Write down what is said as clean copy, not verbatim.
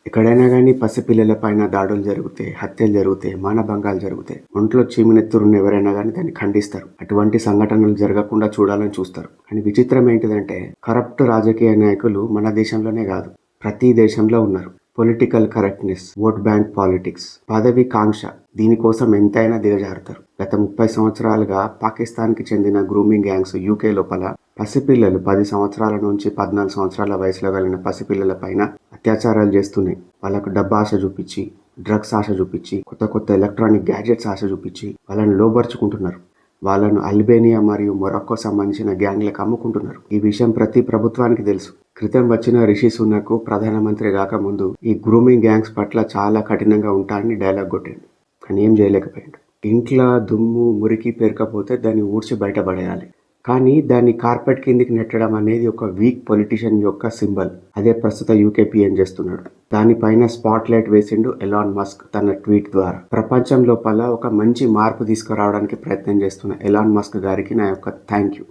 ఎక్కడైనా గానీ పసిపిల్లల పైన దాడులు జరుగుతాయి, హత్యలు జరుగుతాయి, మానభంగాలు జరుగుతాయి. ఒంట్లో చీమినెత్తురున్న ఎవరైనా గానీ దాన్ని ఖండిస్తారు. అటువంటి సంఘటనలు జరగకుండా చూడాలని చూస్తారు. కానీ విచిత్రం ఏంటిదంటే కరప్ట్ రాజకీయ నాయకులు మన దేశంలోనే కాదు, ప్రతి దేశంలో ఉన్నారు. Political correctness, vote bank politics, పదవి కాంక్ష, దీనికోసం ఎంతైనా దిగజారుతారు. గత 30 సంవత్సరాలుగా పాకిస్తాన్కి చెందిన గ్రూమింగ్ గ్యాంగ్స్ యూకే లోపల పసిపిల్లలు 10 సంవత్సరాల నుంచి 14 సంవత్సరాల వయసులో కలిగిన పసిపిల్లల పైన అత్యాచారాలు చేస్తున్నాయి. వాళ్ళకు డబ్బు ఆశ చూపించి, డ్రగ్స్ ఆశ చూపించి, కొత్త కొత్త ఎలక్ట్రానిక్ గ్యాడ్జెట్స్ ఆశ చూపించి వాళ్ళని లోబర్చుకుంటున్నారు. వాళ్ళను అల్బేనియా మరియు మొరాక్కో సంబంధించిన గ్యాంగ్లకు అమ్ముకుంటున్నారు. ఈ విషయం ప్రతి ప్రభుత్వానికి తెలుసు. క్రితం వచ్చిన రిషి సునక్ ప్రధానమంత్రి కాకముందు ఈ గ్రూమింగ్ గ్యాంగ్స్ పట్ల చాలా కఠినంగా ఉంటానని డైలాగ్ కొట్టిండు. కానీ ఏం చేయలేకపోయాడు. ఇంట్లో దుమ్ము మురికి పేరుకపోతే దాన్ని ఊడ్చి బయటపడేయాలి. కానీ దాన్ని కార్పెట్ కిందికి నెట్టడం అనేది ఒక వీక్ పొలిటీషియన్ యొక్క సింబల్. అదే ప్రస్తుత యూకే పీఎం చేస్తున్నాడు. దానిపైన స్పాట్ లైట్ వేసిండు ఎలాన్ మస్క్ తన ట్వీట్ ద్వారా. ప్రపంచం లోపల ఒక మంచి మార్పు తీసుకురావడానికి ప్రయత్నం చేస్తున్న ఎలాన్ మస్క్ గారికి నా యొక్క థ్యాంక్ యూ.